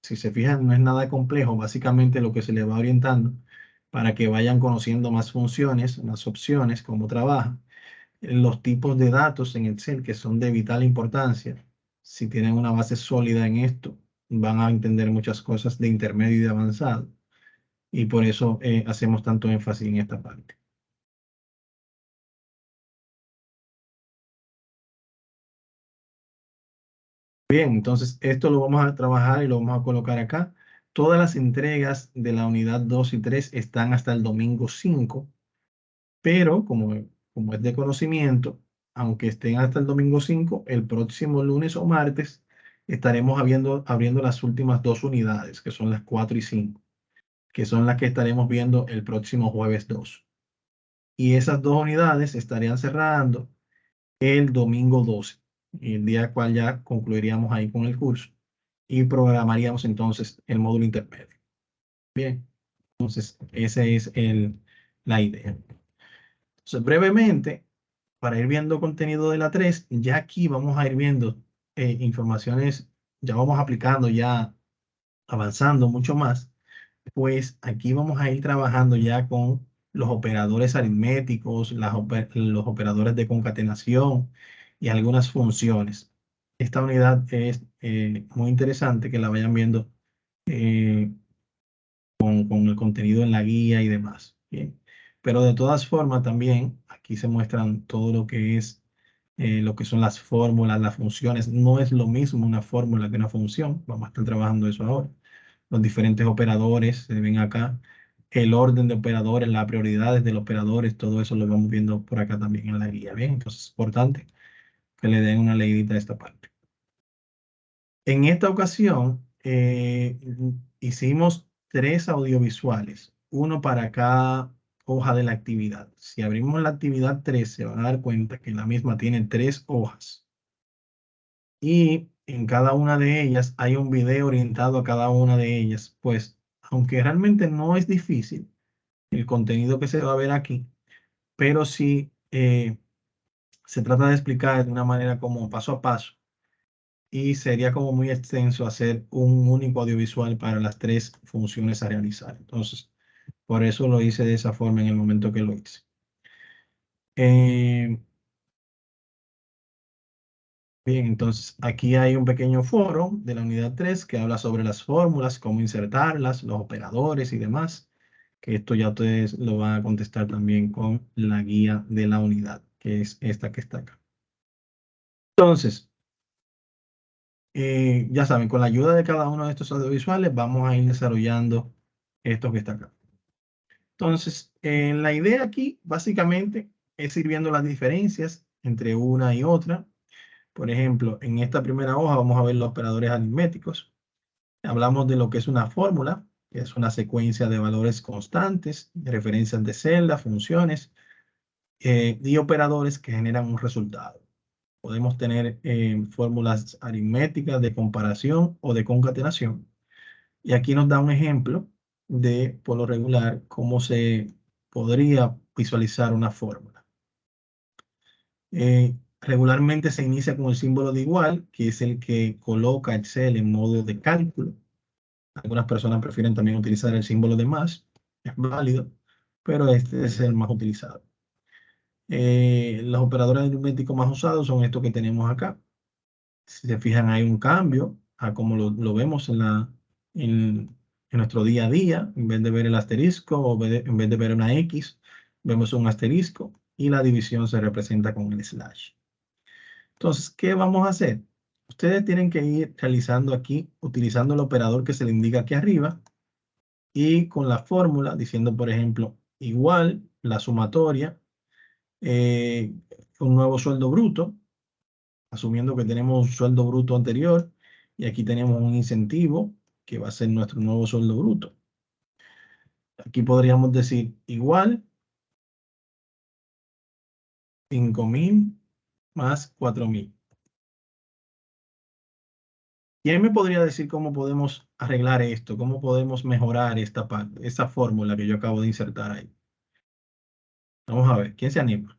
Si se fijan, no es nada complejo, básicamente lo que se les va orientando para que vayan conociendo más funciones, más opciones, cómo trabaja, los tipos de datos en Excel que son de vital importancia. Si tienen una base sólida en esto, van a entender muchas cosas de intermedio y de avanzado. Y por eso hacemos tanto énfasis en esta parte. Bien, entonces esto lo vamos a trabajar y lo vamos a colocar acá. Todas las entregas de la unidad 2 y 3 están hasta el domingo 5, pero como es de conocimiento, aunque estén hasta el domingo 5, el próximo lunes o martes estaremos abriendo las últimas 2 unidades, que son las 4 y 5, que son las que estaremos viendo el próximo jueves 2. Y esas 2 unidades estarían cerrando el domingo 12, el día cual ya concluiríamos ahí con el curso y programaríamos entonces el módulo intermedio. Bien, entonces esa es la idea. Entonces, brevemente, para ir viendo contenido de la 3, ya aquí vamos a ir viendo informaciones, ya vamos aplicando, ya avanzando mucho más, pues aquí vamos a ir trabajando ya con los operadores aritméticos, los operadores de concatenación y algunas funciones. Esta unidad es muy interesante que la vayan viendo eh, con el contenido en la guía y demás. Bien. Pero de todas formas también aquí se muestran todo lo que es lo que son las fórmulas, las funciones. No es lo mismo una fórmula que una función. Vamos a estar trabajando eso ahora. Los diferentes operadores se ven acá. El orden de operadores, las prioridades de los operadores, todo eso lo vamos viendo por acá también en la guía. Bien, entonces es importante que le den una leidita a esta parte. En esta ocasión hicimos 3 audiovisuales, uno para cada hoja de la actividad. Si abrimos la actividad 3, se van a dar cuenta que la misma tiene 3 hojas. Y en cada una de ellas hay un video orientado a cada una de ellas. Pues, aunque realmente no es difícil el contenido que se va a ver aquí, pero sí se trata de explicar de una manera como paso a paso y sería como muy extenso hacer un único audiovisual para las 3 funciones a realizar. Entonces, por eso lo hice de esa forma en el momento que lo hice. Bien, entonces aquí hay un pequeño foro de la unidad 3 que habla sobre las fórmulas, cómo insertarlas, los operadores y demás, que esto ya ustedes lo van a contestar también con la guía de la unidad, que es esta que está acá. Entonces, ya saben, con la ayuda de cada uno de estos audiovisuales vamos a ir desarrollando esto que está acá. Entonces, la idea aquí básicamente es ir viendo las diferencias entre una y otra. Por ejemplo, en esta primera hoja vamos a ver los operadores aritméticos. Hablamos de lo que es una fórmula, que es una secuencia de valores constantes, de referencias de celdas, funciones y operadores que generan un resultado. Podemos tener fórmulas aritméticas de comparación o de concatenación. Y aquí nos da un ejemplo de, por lo regular, cómo se podría visualizar una fórmula. Regularmente se inicia con el símbolo de igual, que es el que coloca Excel en modo de cálculo. Algunas personas prefieren también utilizar el símbolo de más, es válido, pero este es el más utilizado. Los operadores aritméticos más usados son estos que tenemos acá. Si se fijan, hay un cambio a como lo vemos en nuestro día a día. En vez de ver el asterisco o en vez de ver una X, vemos un asterisco y la división se representa con el slash. Entonces, ¿qué vamos a hacer? Ustedes tienen que ir realizando aquí, utilizando el operador que se le indica aquí arriba y con la fórmula, diciendo, por ejemplo, igual la sumatoria, un nuevo sueldo bruto, asumiendo que tenemos un sueldo bruto anterior y aquí tenemos un incentivo que va a ser nuestro nuevo sueldo bruto. Aquí podríamos decir igual 5.000 más 4.000. ¿Quién me podría decir cómo podemos arreglar esto? ¿Cómo podemos mejorar esta parte, esa fórmula que yo acabo de insertar ahí? Vamos a ver, ¿quién se anima?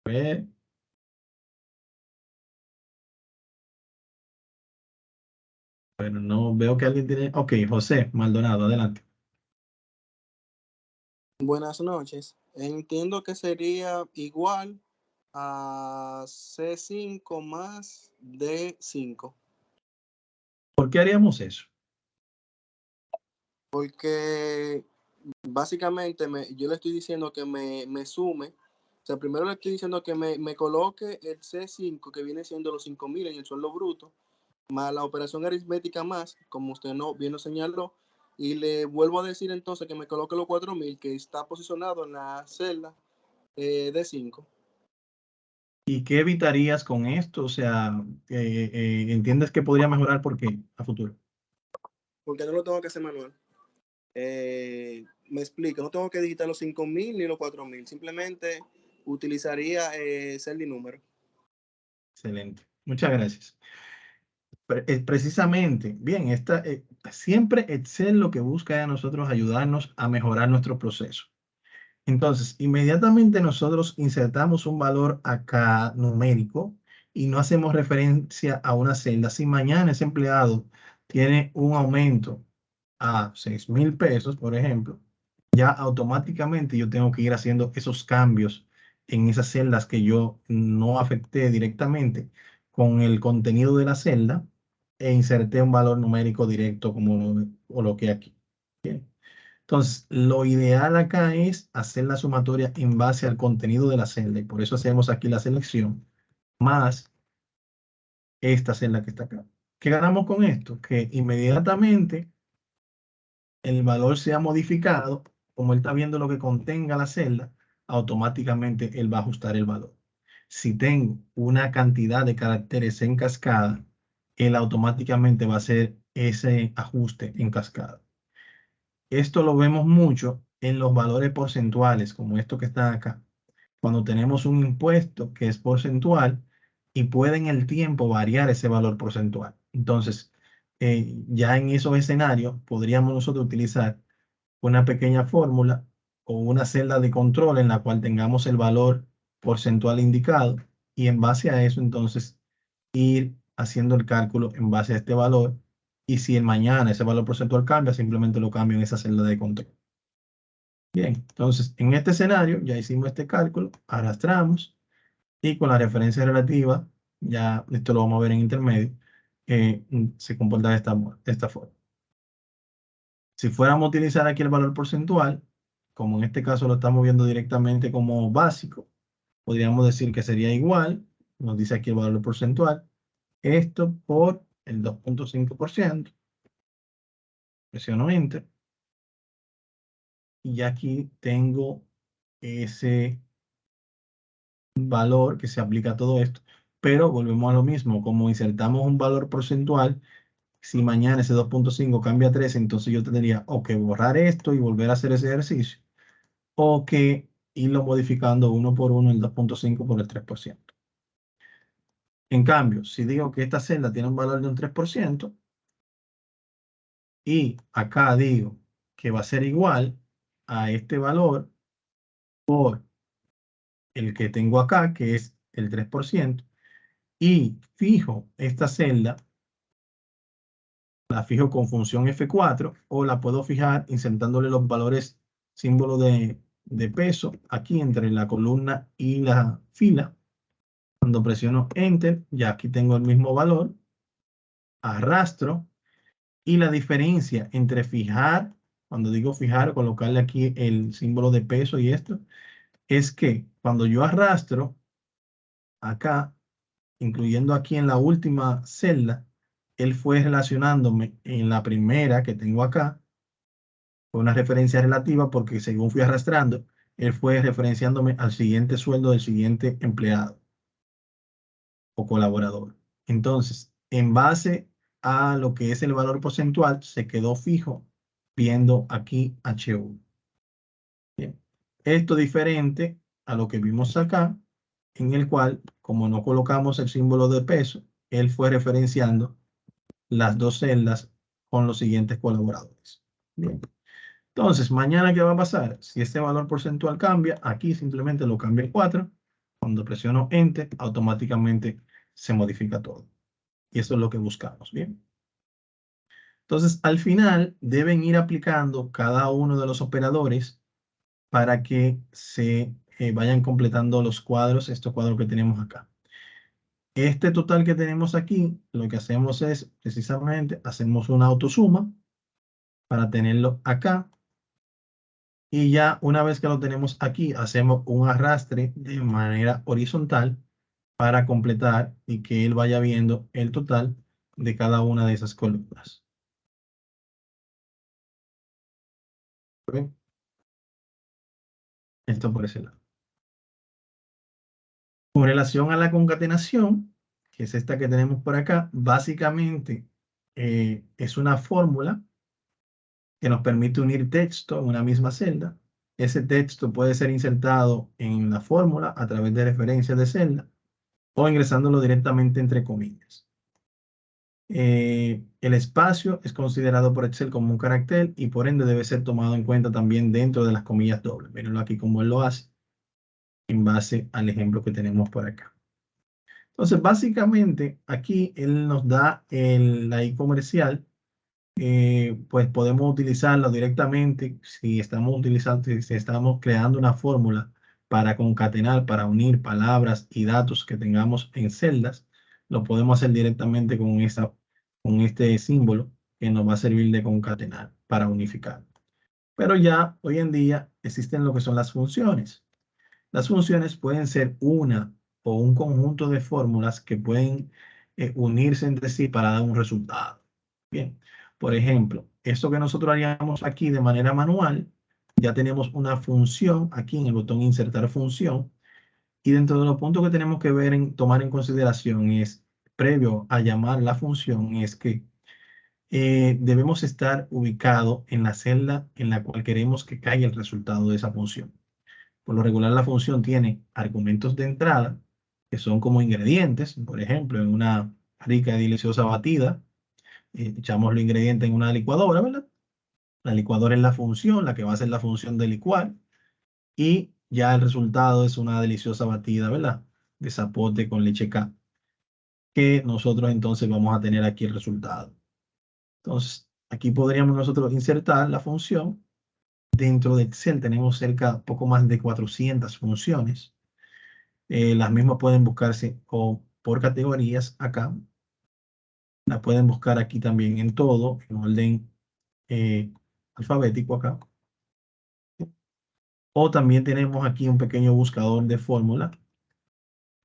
A ver. Bueno, no veo que alguien tiene. Ok, José Maldonado, adelante. Buenas noches. Entiendo que sería igual a C5 más D5, ¿Por qué haríamos eso? porque básicamente yo le estoy diciendo que me sume. O sea, primero le estoy diciendo que me coloque el C5, que viene siendo los 5.000 en el sueldo bruto, más la operación aritmética más, como usted bien lo señaló, y le vuelvo a decir entonces que me coloque los 4.000, que está posicionado en la celda D5. ¿Y qué evitarías con esto? O sea, ¿entiendes que podría mejorar por qué a futuro? Porque no lo tengo que hacer manual. Me explico, no tengo que digitar los 5.000 ni los 4.000, simplemente utilizaría celda y número. Excelente. Muchas gracias. Precisamente, bien, siempre Excel lo que busca es a nosotros ayudarnos a mejorar nuestro proceso. Entonces, inmediatamente nosotros insertamos un valor acá numérico y no hacemos referencia a una celda. Si mañana ese empleado tiene un aumento a 6.000 pesos, por ejemplo, ya automáticamente yo tengo que ir haciendo esos cambios en esas celdas que yo no afecté directamente con el contenido de la celda e inserté un valor numérico directo como lo coloqué aquí. Bien. Entonces, lo ideal acá es hacer la sumatoria en base al contenido de la celda y por eso hacemos aquí la selección más esta celda que está acá. ¿Qué ganamos con esto? Que inmediatamente el valor sea modificado, como él está viendo lo que contenga la celda, automáticamente él va a ajustar el valor. Si tengo una cantidad de caracteres en cascada, él automáticamente va a hacer ese ajuste en cascada. Esto lo vemos mucho en los valores porcentuales, como esto que está acá. Cuando tenemos un impuesto que es porcentual y puede en el tiempo variar ese valor porcentual. Entonces, ya en esos escenarios podríamos nosotros utilizar una pequeña fórmula o una celda de control en la cual tengamos el valor porcentual indicado y en base a eso entonces ir haciendo el cálculo en base a este valor y si el mañana ese valor porcentual cambia, simplemente lo cambio en esa celda de control. Bien, entonces en este escenario ya hicimos este cálculo, arrastramos y con la referencia relativa, ya esto lo vamos a ver en intermedio, se comporta de esta forma. Si fuéramos a utilizar aquí el valor porcentual, como en este caso lo estamos viendo directamente como básico, podríamos decir que sería igual, nos dice aquí el valor porcentual, esto por el 2.5%, presiono Enter, y aquí tengo ese valor que se aplica a todo esto, pero volvemos a lo mismo, como insertamos un valor porcentual, si mañana ese 2.5 cambia a 3, entonces yo tendría o que borrar esto y volver a hacer ese ejercicio, o que irlo modificando uno por uno el 2.5 por el 3%. En cambio, si digo que esta celda tiene un valor de un 3%, Y acá digo que va a ser igual a este valor por el que tengo acá, que es el 3%, y fijo esta celda, la fijo con función F4, o la puedo fijar insertándole los valores símbolo de peso aquí entre la columna y la fila. Cuando presiono Enter, ya aquí tengo el mismo valor, arrastro, y la diferencia entre fijar, cuando digo fijar, colocarle aquí el símbolo de peso y esto, es que cuando yo arrastro acá, incluyendo aquí en la última celda, él fue relacionándome en la primera que tengo acá, con una referencia relativa porque según fui arrastrando, él fue referenciándome al siguiente sueldo del siguiente empleado o colaborador. Entonces, en base a lo que es el valor porcentual, se quedó fijo viendo aquí H1. Bien. Esto diferente a lo que vimos acá, en el cual, como no colocamos el símbolo de peso, él fue referenciando las dos celdas con los siguientes colaboradores. Bien. Entonces, mañana, ¿qué va a pasar? Si este valor porcentual cambia, aquí simplemente lo cambia el 4. Cuando presiono Enter, automáticamente se modifica todo. Y eso es lo que buscamos, ¿bien? Entonces, al final, deben ir aplicando cada uno de los operadores para que se vayan completando los cuadros, estos cuadros que tenemos acá. Este total que tenemos aquí, lo que hacemos es, precisamente, hacemos una autosuma para tenerlo acá. Y ya una vez que lo tenemos aquí, hacemos un arrastre de manera horizontal para completar y que él vaya viendo el total de cada una de esas columnas. ¿Ok? Esto por ese lado. Con relación a la concatenación, que es esta que tenemos por acá, básicamente es una fórmula que nos permite unir texto en una misma celda. Ese texto puede ser insertado en la fórmula a través de referencias de celda o ingresándolo directamente entre comillas. El espacio es considerado por Excel como un carácter y por ende debe ser tomado en cuenta también dentro de las comillas dobles. Mírenlo aquí como él lo hace en base al ejemplo que tenemos por acá. Entonces, básicamente, aquí él nos da la I comercial. Pues podemos utilizarla directamente si estamos si estamos creando una fórmula para concatenar, para unir palabras y datos que tengamos en celdas. Lo podemos hacer directamente con este símbolo que nos va a servir de concatenar para unificar. Pero ya hoy en día existen lo que son las funciones. Las funciones pueden ser una o un conjunto de fórmulas que pueden unirse entre sí para dar un resultado. Bien, por ejemplo, esto que nosotros haríamos aquí de manera manual, ya tenemos una función aquí en el botón insertar función, y dentro de los puntos que tenemos que ver tomar en consideración es, previo a llamar la función, es que debemos estar ubicados en la celda en la cual queremos que caiga el resultado de esa función. Por lo regular, la función tiene argumentos de entrada, que son como ingredientes. Por ejemplo, en una rica y deliciosa batida, echamos los ingredientes en una licuadora, ¿verdad? La licuadora es la función, la que va a ser la función de licuar. Y ya el resultado es una deliciosa batida, ¿verdad? De zapote con leche K, que nosotros entonces vamos a tener aquí el resultado. Entonces, aquí podríamos nosotros insertar la función. Dentro de Excel tenemos poco más de 400 funciones. Las mismas pueden buscarse por categorías acá. La pueden buscar aquí también en todo, en orden alfabético acá. O también tenemos aquí un pequeño buscador de fórmula.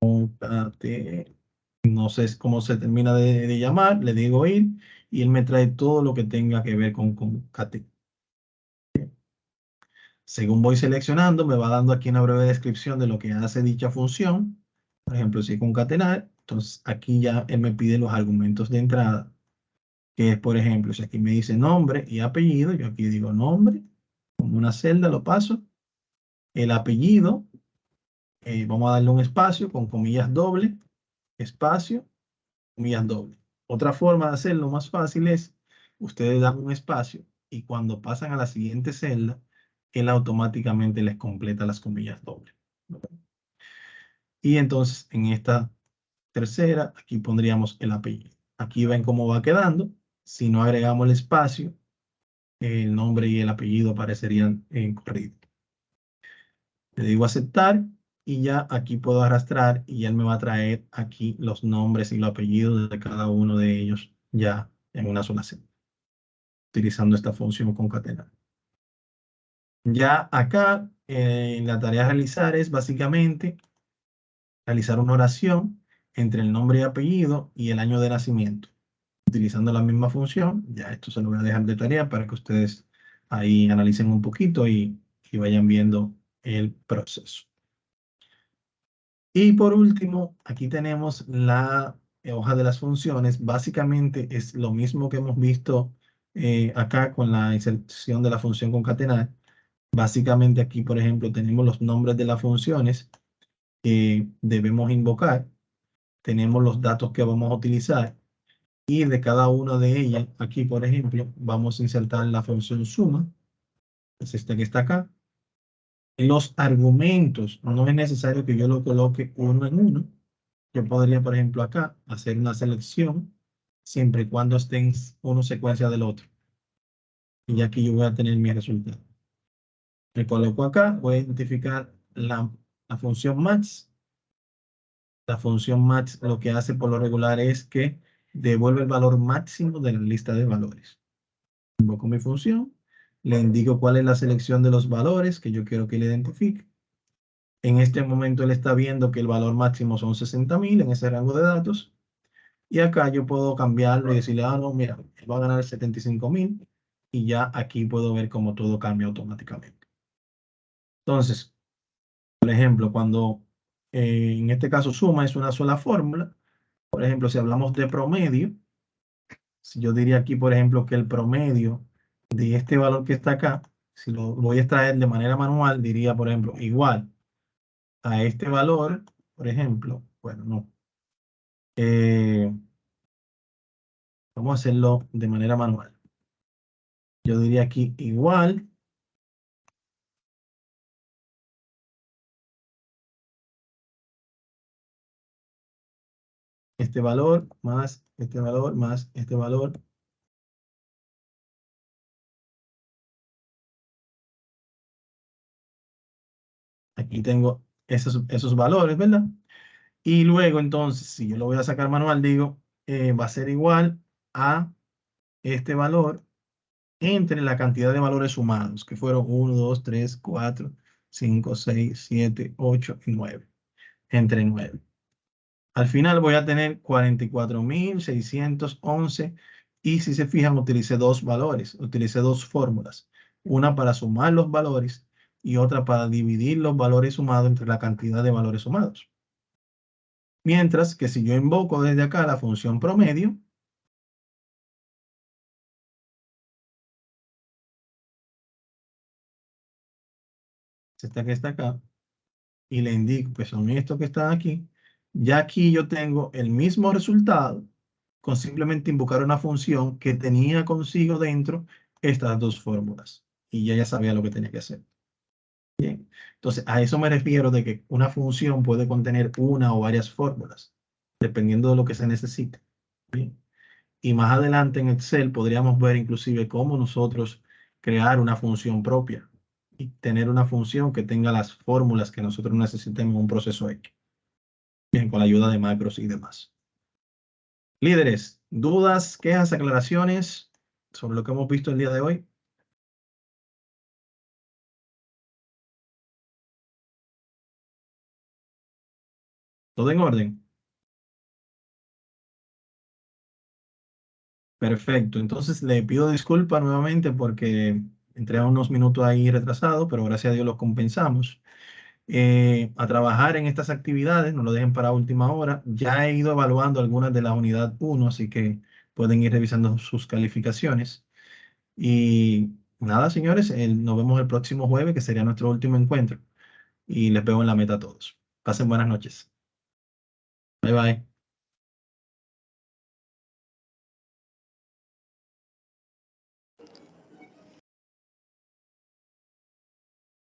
No sé cómo se termina de llamar, le digo ir y él me trae todo lo que tenga que ver con concatenar. Según voy seleccionando, me va dando aquí una breve descripción de lo que hace dicha función. Por ejemplo, si concatenar, entonces aquí ya él me pide los argumentos de entrada, que es, por ejemplo, si aquí me dice nombre y apellido, yo aquí digo nombre, como una celda lo paso, el apellido, vamos a darle un espacio con comillas doble, espacio, comillas doble. Otra forma de hacerlo más fácil es ustedes dan un espacio y cuando pasan a la siguiente celda, él automáticamente les completa las comillas dobles. Y entonces en esta tercera, aquí pondríamos el apellido. Aquí ven cómo va quedando. Si no agregamos el espacio, el nombre y el apellido aparecerían en corrido. Le digo aceptar y ya aquí puedo arrastrar y él me va a traer aquí los nombres y los apellidos de cada uno de ellos ya en una sola celda, utilizando esta función concatenar. Ya acá, la tarea a realizar es básicamente realizar una oración entre el nombre y apellido y el año de nacimiento, utilizando la misma función. Ya esto se lo voy a dejar de tarea para que ustedes ahí analicen un poquito y vayan viendo el proceso. Y por último, aquí tenemos la hoja de las funciones. Básicamente es lo mismo que hemos visto acá con la inserción de la función concatenar. Básicamente aquí, por ejemplo, tenemos los nombres de las funciones que debemos invocar. Tenemos los datos que vamos a utilizar. Y de cada una de ellas, aquí, por ejemplo, vamos a insertar la función suma. Es esta que está acá. Los argumentos, no es necesario que yo lo coloque uno en uno. Yo podría, por ejemplo, acá hacer una selección siempre y cuando estén uno secuencia del otro. Y aquí yo voy a tener mi resultado. Me coloco acá, voy a identificar la función max. La función max lo que hace por lo regular es que devuelve el valor máximo de la lista de valores. Invoco mi función, le indico cuál es la selección de los valores que yo quiero que le identifique. En este momento él está viendo que el valor máximo son 60.000 en ese rango de datos. Y acá yo puedo cambiarlo y decirle, no, mira, él va a ganar 75.000. Y ya aquí puedo ver cómo todo cambia automáticamente. Entonces, por ejemplo, cuando en este caso suma es una sola fórmula. Por ejemplo, si hablamos de promedio, si yo diría aquí, por ejemplo, que el promedio de este valor que está acá, si lo voy a extraer de manera manual, diría, por ejemplo, igual a este valor, por ejemplo, bueno, no. Vamos a hacerlo de manera manual. Yo diría aquí igual este valor más este valor más este valor. Aquí tengo esos valores, ¿verdad? Y luego, entonces, si yo lo voy a sacar manual, digo, va a ser igual a este valor entre la cantidad de valores sumados, que fueron 1, 2, 3, 4, 5, 6, 7, 8 y 9. Entre 9. Al final voy a tener 44.611 y si se fijan utilicé dos valores, utilicé dos fórmulas, una para sumar los valores y otra para dividir los valores sumados entre la cantidad de valores sumados. Mientras que si yo invoco desde acá la función promedio, esta que está acá, y le indico que son estos que están aquí, ya aquí yo tengo el mismo resultado con simplemente invocar una función que tenía consigo dentro estas dos fórmulas. Y ya sabía lo que tenía que hacer. Bien. Entonces, a eso me refiero de que una función puede contener una o varias fórmulas, dependiendo de lo que se necesite. Bien. Y más adelante en Excel podríamos ver inclusive cómo nosotros crear una función propia y tener una función que tenga las fórmulas que nosotros necesitemos en un proceso X. Bien, con la ayuda de macros y demás. Líderes, dudas, quejas, aclaraciones sobre lo que hemos visto el día de hoy. ¿Todo en orden? Perfecto. Entonces le pido disculpas nuevamente porque entré a unos minutos ahí retrasado, pero gracias a Dios los compensamos. A trabajar en estas actividades, no lo dejen para última hora. Ya he ido evaluando algunas de la unidad 1, así que pueden ir revisando sus calificaciones. Y nada, señores, nos vemos el próximo jueves, que sería nuestro último encuentro. Y les veo en la meta a todos. Pasen buenas noches. Bye bye.